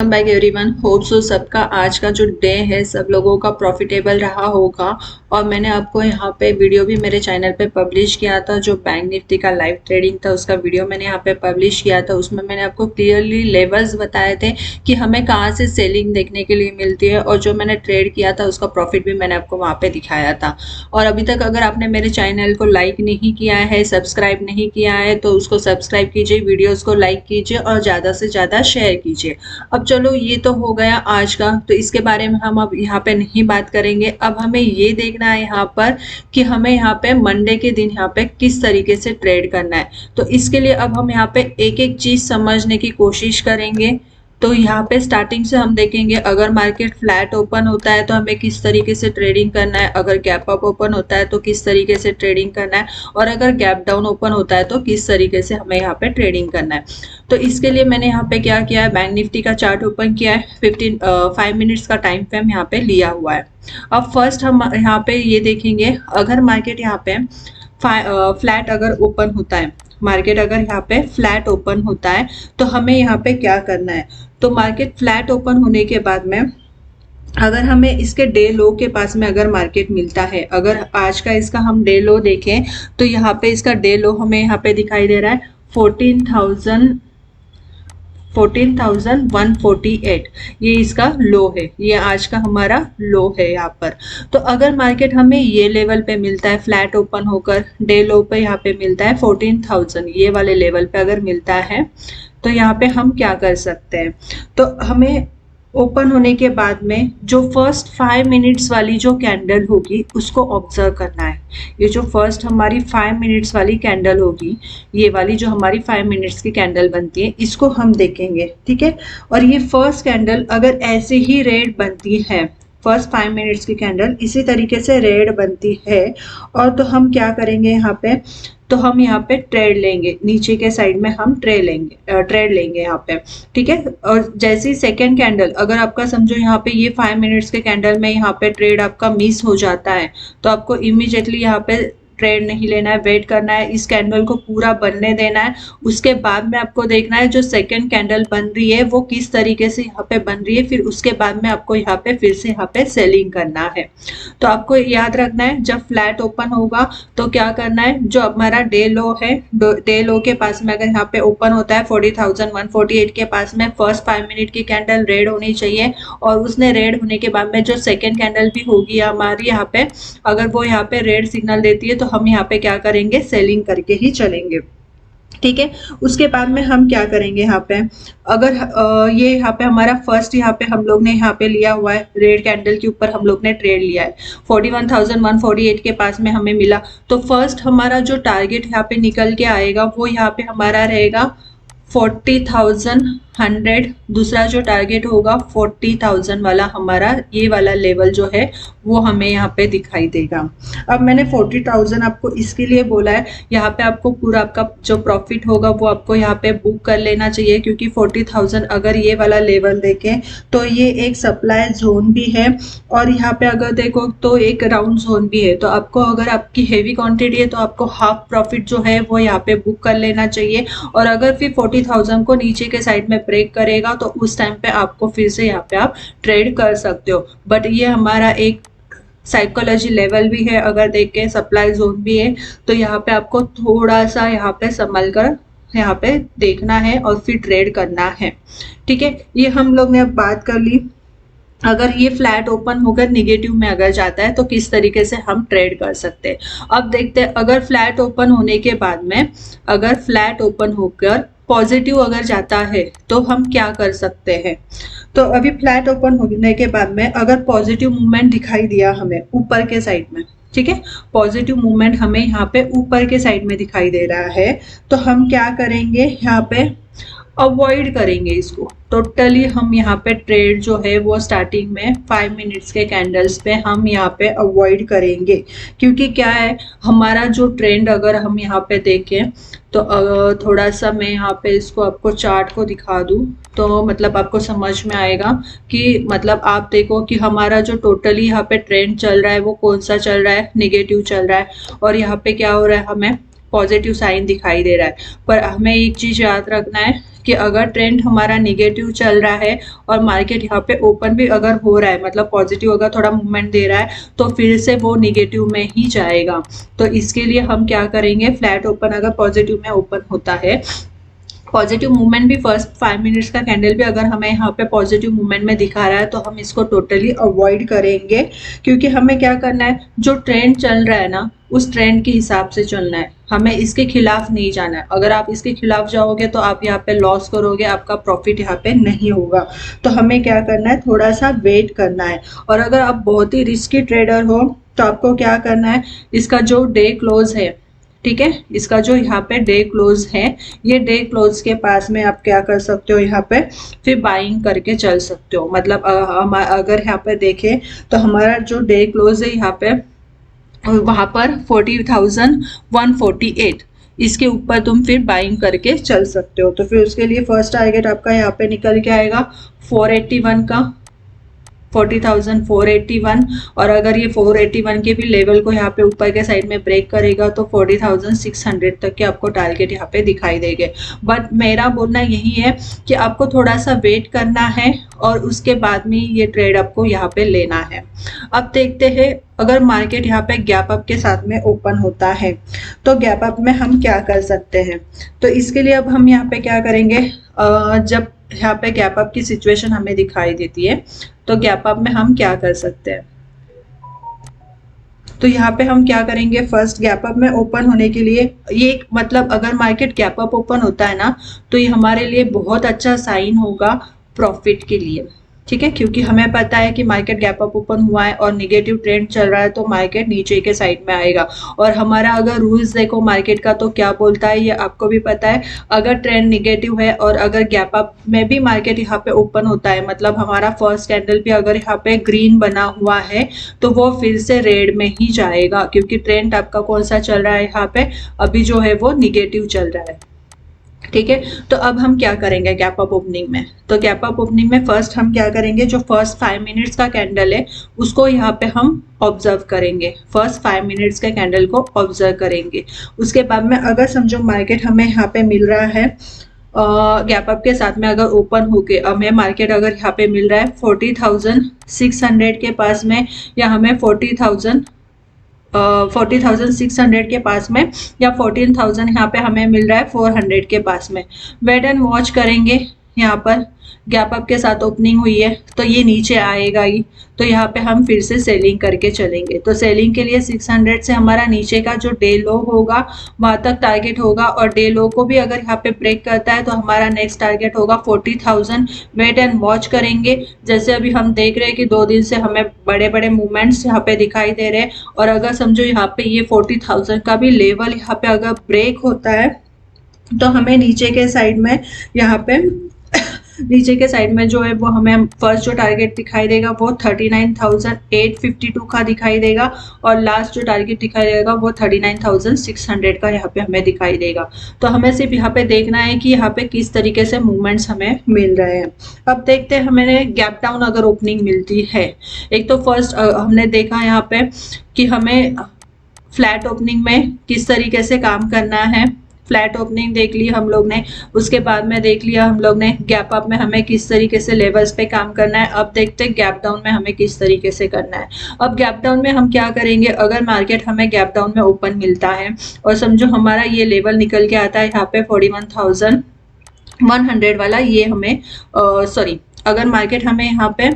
Welcome back everyone. Hope so सबका आज का जो डे है सब लोगों का प्रॉफिटेबल रहा होगा। और मैंने आपको यहाँ पे वीडियो भी मेरे चैनल पे पब्लिश किया था, जो बैंक निफ्टी का लाइव ट्रेडिंग था उसका वीडियो मैंने यहाँ पे पब्लिश किया था। उसमें मैंने आपको क्लियरली लेवल्स बताए थे कि हमें कहाँ से सेलिंग देखने के लिए मिलती है, और जो मैंने ट्रेड किया था उसका प्रॉफिट भी मैंने आपको वहाँ पे दिखाया था। और अभी तक अगर आपने मेरे चैनल को लाइक नहीं किया है, सब्सक्राइब नहीं किया है, तो उसको सब्सक्राइब कीजिए, वीडियोज़ को लाइक कीजिए और ज़्यादा से ज़्यादा शेयर कीजिए। अब चलो, ये तो हो गया आज का, तो इसके बारे में हम अब यहाँ पे नहीं बात करेंगे। अब हमें ये देखना है यहाँ पर कि हमें यहाँ पे मंडे के दिन यहाँ पे किस तरीके से ट्रेड करना है। तो इसके लिए अब हम यहाँ पे एक एक चीज समझने की कोशिश करेंगे। तो यहाँ पे स्टार्टिंग से हम देखेंगे, अगर मार्केट फ्लैट ओपन होता है तो हमें किस तरीके से ट्रेडिंग करना है, अगर गैप अप ओपन होता है तो किस तरीके से ट्रेडिंग करना है, और अगर गैप डाउन ओपन होता है तो किस तरीके से हमें यहाँ पे ट्रेडिंग करना है। तो इसके लिए मैंने यहाँ पे क्या किया है, बैंक निफ्टी का चार्ट ओपन किया है, 5 मिनट्स का टाइम फ्रेम यहाँ पे लिया हुआ है। अब फर्स्ट हम यहाँ पे ये देखेंगे, अगर मार्केट यहाँ पे फ्लैट अगर ओपन होता है, मार्केट अगर यहाँ पे फ्लैट ओपन होता है तो हमें यहाँ पे क्या करना है। तो मार्केट फ्लैट ओपन होने के बाद में अगर हमें इसके डे लो के पास में अगर मार्केट मिलता है, अगर आज का इसका हम डे लो देखें तो यहाँ पे इसका डे लो हमें यहाँ पे दिखाई दे रहा है 14,148, ये इसका लो है, ये आज का हमारा लो है यहाँ पर। तो अगर मार्केट हमें ये लेवल पे मिलता है, फ्लैट ओपन होकर डे लो पे यहाँ पे मिलता है 14,000, ये वाले लेवल पे अगर मिलता है तो यहाँ पे हम क्या कर सकते हैं। तो हमें ओपन होने के बाद में जो फर्स्ट 5 मिनट्स वाली जो कैंडल होगी उसको ऑब्जर्व करना है। ये जो फर्स्ट हमारी 5 मिनट्स वाली कैंडल होगी, ये वाली जो हमारी 5 मिनट्स की कैंडल बनती है, इसको हम देखेंगे, ठीक है। और ये फर्स्ट कैंडल अगर ऐसे ही रेड बनती है, फर्स्ट 5 मिनट्स की कैंडल इसी तरीके से रेड बनती है, और तो हम क्या करेंगे यहाँ पे, तो हम यहाँ पे ट्रेड लेंगे, नीचे के साइड में हम ट्रेड लेंगे यहाँ पे, ठीक है। और जैसी सेकेंड कैंडल, अगर आपका समझो यहाँ पे ये 5 मिनट्स के कैंडल में यहाँ पे ट्रेड आपका मिस हो जाता है, तो आपको इमीडिएटली यहाँ पे ट्रेड नहीं लेना है, वेट करना है, इस कैंडल को पूरा बनने देना है। उसके बाद में आपको देखना है जो सेकंड कैंडल बन रही है वो किस तरीके से यहाँ पे बन रही है, फिर उसके बाद में आपको यहाँ पे फिर से यहाँ पे सेलिंग करना है। तो आपको याद रखना है, जब फ्लैट ओपन होगा तो क्या करना है, जो हमारा डे लो है, डे लो के पास में अगर यहाँ पे ओपन होता है 40,148 के पास में, फर्स्ट 5 मिनट की कैंडल रेड होनी चाहिए, और उसने रेड होने के बाद में जो सेकेंड कैंडल भी होगी हमारी यहाँ पे, अगर वो यहाँ पे रेड सिग्नल देती है तो हम यहाँ पे क्या करेंगे, सेलिंग करके ही चलेंगे, ठीक है। उसके बाद में हम क्या करेंगे यहाँ पे, अगर ये यहाँ पे हमारा फर्स्ट यहाँ पे हम लोग ने यहाँ पे लिया हुआ है, रेड कैंडल के ऊपर हम लोग ने ट्रेड लिया है, 41,148 के पास में हमें मिला, तो फर्स्ट हमारा जो टारगेट यहाँ पे निकल के आएगा वो यहाँ पे हमारा रहेगा 40,100। दूसरा जो टारगेट होगा 40,000 वाला, हमारा ये वाला लेवल जो है वो हमें यहाँ पे दिखाई देगा। अब मैंने 40,000 आपको इसके लिए बोला है, यहाँ पे आपको पूरा आपका जो प्रॉफिट होगा वो आपको यहाँ पे बुक कर लेना चाहिए, क्योंकि 40,000 अगर ये वाला लेवल देखें तो ये एक सप्लाई जोन भी है, और यहाँ पे अगर देखो तो एक राउंड जोन भी है। तो आपको अगर आपकी हेवी क्वांटिटी है तो आपको हाफ प्रॉफिट जो है वो यहाँ पे बुक कर लेना चाहिए, और अगर फिर 40,000 को नीचे के साइड में ब्रेक करेगा तो उस टाइम पे आपको फिर से यहाँ पे आप ट्रेड कर सकते हो। बट ये हमारा एक साइकोलॉजी लेवल भी है, अगर देखें सप्लाई जोन भी है, तो यहाँ पे आपको थोड़ा सा यहाँ पे संभल कर यहाँ पे देखना है और फिर ट्रेड करना है, ठीक है। ये हम लोग ने अब बात कर ली, अगर ये फ्लैट ओपन होकर निगेटिव में अगर जाता है तो किस तरीके से हम ट्रेड कर सकते हैं। अब देखते हैं, अगर फ्लैट ओपन होने के बाद में, अगर फ्लैट ओपन होकर पॉजिटिव अगर जाता है तो हम क्या कर सकते हैं। तो अभी फ्लैट ओपन होने के बाद में अगर पॉजिटिव मूवमेंट दिखाई दिया हमें ऊपर के साइड में, ठीक है, पॉजिटिव मूवमेंट हमें यहाँ पे ऊपर के साइड में दिखाई दे रहा है, तो हम क्या करेंगे, यहाँ पे अवॉइड करेंगे इसको टोटली। हम यहाँ पे ट्रेड जो है वो स्टार्टिंग में 5 मिनट्स के कैंडल्स पे हम यहाँ पे अवॉइड करेंगे, क्योंकि क्या है, हमारा जो ट्रेंड अगर हम यहाँ पे देखें तो थोड़ा सा मैं यहाँ पे इसको आपको चार्ट को दिखा दूँ तो मतलब आपको समझ में आएगा कि मतलब आप देखो कि हमारा जो टोटली यहाँ पे ट्रेंड चल रहा है वो कौन सा चल रहा है, निगेटिव चल रहा है, और यहाँ पे क्या हो रहा है, हमें पॉजिटिव साइन दिखाई दे रहा है। पर हमें एक चीज याद रखना है, कि अगर ट्रेंड हमारा नेगेटिव चल रहा है और मार्केट यहाँ पे ओपन भी अगर हो रहा है, मतलब पॉजिटिव अगर थोड़ा मूवमेंट दे रहा है, तो फिर से वो नेगेटिव में ही जाएगा। तो इसके लिए हम क्या करेंगे, फ्लैट ओपन अगर पॉजिटिव में ओपन होता है, पॉजिटिव मूवमेंट भी फर्स्ट 5 मिनट्स का कैंडल भी अगर हमें यहाँ पे पॉजिटिव मूवमेंट में दिखा रहा है, तो हम इसको टोटली अवॉइड करेंगे, क्योंकि हमें क्या करना है, जो ट्रेंड चल रहा है ना, उस ट्रेंड के हिसाब से चलना है, हमें इसके खिलाफ नहीं जाना है। अगर आप इसके खिलाफ जाओगे तो आप यहाँ पे लॉस करोगे, आपका प्रॉफिट यहाँ पे नहीं होगा। तो हमें क्या करना है, थोड़ा सा वेट करना है। और अगर आप बहुत ही रिस्की ट्रेडर हो तो आपको क्या करना है, इसका जो डे क्लोज है, ठीक है, इसका जो यहाँ पे डे क्लोज है, ये डे क्लोज के पास में आप क्या कर सकते हो, यहाँ पे फिर बाइंग करके चल सकते हो। मतलब अगर यहाँ पे देखें तो हमारा जो डे क्लोज है यहाँ पे, वहाँ पर 40,148, इसके ऊपर तुम फिर बाइंग करके चल सकते हो। तो फिर उसके लिए फर्स्ट टारगेट आपका यहाँ पे निकल के आएगा 481 का, 40,481। और अगर ये 481 के भी लेवल को यहाँ पे ऊपर के साइड में ब्रेक करेगा तो 40,600 तक के आपको टारगेट यहाँ पे दिखाई देंगे। बट मेरा बोलना यही है कि आपको थोड़ा सा वेट करना है और उसके बाद में ये ट्रेड आपको यहाँ पे लेना है। अब देखते हैं, अगर मार्केट यहाँ पे गैप अप के साथ में ओपन होता है तो गैप अप में हम क्या कर सकते हैं। तो इसके लिए अब हम यहाँ पे क्या करेंगे, जब यहाँ पे गैप अप की सिचुएशन हमें दिखाई देती है तो गैप अप में हम क्या कर सकते हैं। तो यहाँ पे हम क्या करेंगे, फर्स्ट गैप अप में ओपन होने के लिए, ये मतलब अगर मार्केट गैप अप ओपन होता है ना, तो ये हमारे लिए बहुत अच्छा साइन होगा प्रॉफिट के लिए, ठीक है, क्योंकि हमें पता है कि मार्केट गैप अप ओपन हुआ है और नेगेटिव ट्रेंड चल रहा है तो मार्केट नीचे के साइड में आएगा। और हमारा अगर रूल्स देखो मार्केट का तो क्या बोलता है, ये आपको भी पता है, अगर ट्रेंड नेगेटिव है और अगर गैप अप में भी मार्केट यहाँ पे ओपन होता है, मतलब हमारा फर्स्ट कैंडल भी अगर यहाँ पे ग्रीन बना हुआ है, तो वो फिर से रेड में ही जाएगा, क्योंकि ट्रेंड आपका कौन सा चल रहा है, यहाँ पे अभी जो है वो निगेटिव चल रहा है, ठीक है। तो अब हम क्या करेंगे गैप अप ओपनिंग में, तो गैप अप ओपनिंग में फर्स्ट हम क्या करेंगे, जो फर्स्ट 5 मिनट्स का कैंडल है उसको यहाँ पे हम ऑब्जर्व करेंगे, फर्स्ट 5 मिनट्स के कैंडल को ऑब्जर्व करेंगे। उसके बाद में अगर समझो मार्केट हमें यहाँ पे मिल रहा है गैप अप के साथ में अगर ओपन होके हमें मार्केट अगर यहाँ पे मिल रहा है 40,600 के पास में, या हमें 40,600 के पास में, या 14,000 यहाँ पे हमें मिल रहा है 400 के पास में, वेट एंड वॉच करेंगे। यहाँ पर गैप अप के साथ ओपनिंग हुई है तो ये नीचे आएगा ही, तो यहाँ पे हम फिर से सेलिंग करके चलेंगे। तो सेलिंग के लिए 600 से हमारा नीचे का जो डे लो होगा वहाँ तक टारगेट होगा, और डे लो को भी अगर यहाँ पे ब्रेक करता है तो हमारा नेक्स्ट टारगेट होगा 40,000। वेट एंड वॉच करेंगे, जैसे अभी हम देख रहे हैं कि 2 दिन से हमें बड़े बड़े मूवमेंट्स यहाँ पे दिखाई दे रहे हैं, और अगर समझो यहाँ पे ये 40,000 का भी लेवल यहाँ पे अगर ब्रेक होता है तो हमें नीचे के साइड में यहाँ पे नीचे के साइड में जो है वो हमें फर्स्ट जो टारगेट दिखाई देगा वो 39,852 का दिखाई देगा, और लास्ट जो टारगेट दिखाई देगा वो 39,600 का यहाँ पे हमें दिखाई देगा। तो हमें सिर्फ यहाँ पे देखना है कि यहाँ पे किस तरीके से मूवमेंट्स हमें मिल रहे हैं। अब देखते हैं हमें गैप डाउन अगर ओपनिंग मिलती है। एक तो फर्स्ट हमने देखा यहाँ पे कि हमें फ्लैट ओपनिंग में किस तरीके से काम करना है, फ्लैट ओपनिंग देख ली हम लोग ने, उसके बाद में देख लिया हम लोग ने गैप अप में हमें किस तरीके से लेवल्स पे काम करना है। अब देखते हैं गैप डाउन में हमें किस तरीके से करना है। अब गैप डाउन में हम क्या करेंगे, अगर मार्केट हमें गैप डाउन में ओपन मिलता है और समझो हमारा ये लेवल निकल के आता है यहाँ पे 41,100 वाला, ये हमें सॉरी, अगर मार्केट हमें यहाँ पे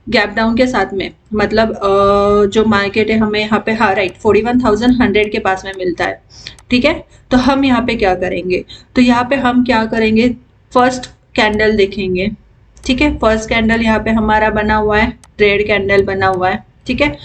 गैप डाउन के साथ में, मतलब जो मार्केट है हमें यहाँ पे, हाँ राइट, 41,100 के पास में मिलता है, ठीक है। तो हम यहाँ पे क्या करेंगे, तो यहाँ पे हम क्या करेंगे, फर्स्ट कैंडल देखेंगे, ठीक है, फर्स्ट कैंडल यहाँ पे हमारा बना हुआ है, ट्रेड कैंडल बना हुआ है, ठीक है।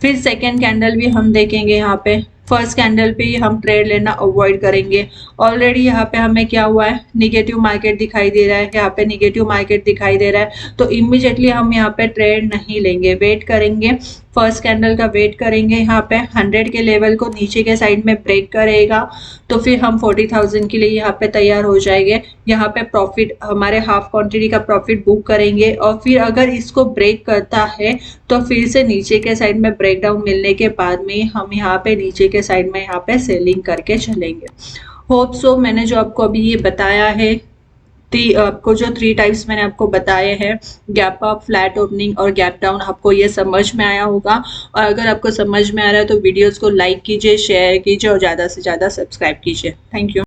फिर सेकेंड कैंडल भी हम देखेंगे, यहाँ पे फर्स्ट कैंडल पे ही हम ट्रेड लेना अवॉइड करेंगे। ऑलरेडी यहाँ पे हमें क्या हुआ है, निगेटिव मार्केट दिखाई दे रहा है, यहाँ पे निगेटिव मार्केट दिखाई दे रहा है, तो इमीडिएटली हम यहाँ पे ट्रेड नहीं लेंगे, वेट करेंगे, फर्स्ट कैंडल का वेट करेंगे। यहाँ पे 100 के लेवल को नीचे के साइड में ब्रेक करेगा तो फिर हम 40,000 के लिए यहाँ पे तैयार हो जाएंगे। यहाँ पे प्रॉफिट हमारे हाफ क्वांटिटी का प्रॉफिट बुक करेंगे, और फिर अगर इसको ब्रेक करता है तो फिर से नीचे के साइड में ब्रेकडाउन मिलने के बाद में हम यहाँ पे नीचे के साइड में यहाँ पे सेलिंग करके चलेंगे। होप सो मैंने जो आपको अभी ये बताया है आपको जो 3 टाइप्स मैंने आपको बताए हैं, गैप अप, फ्लैट ओपनिंग और गैप डाउन, आपको ये समझ में आया होगा। और अगर आपको समझ में आ रहा है तो वीडियोस को लाइक कीजिए, शेयर कीजिए और ज़्यादा से ज़्यादा सब्सक्राइब कीजिए। Thank you.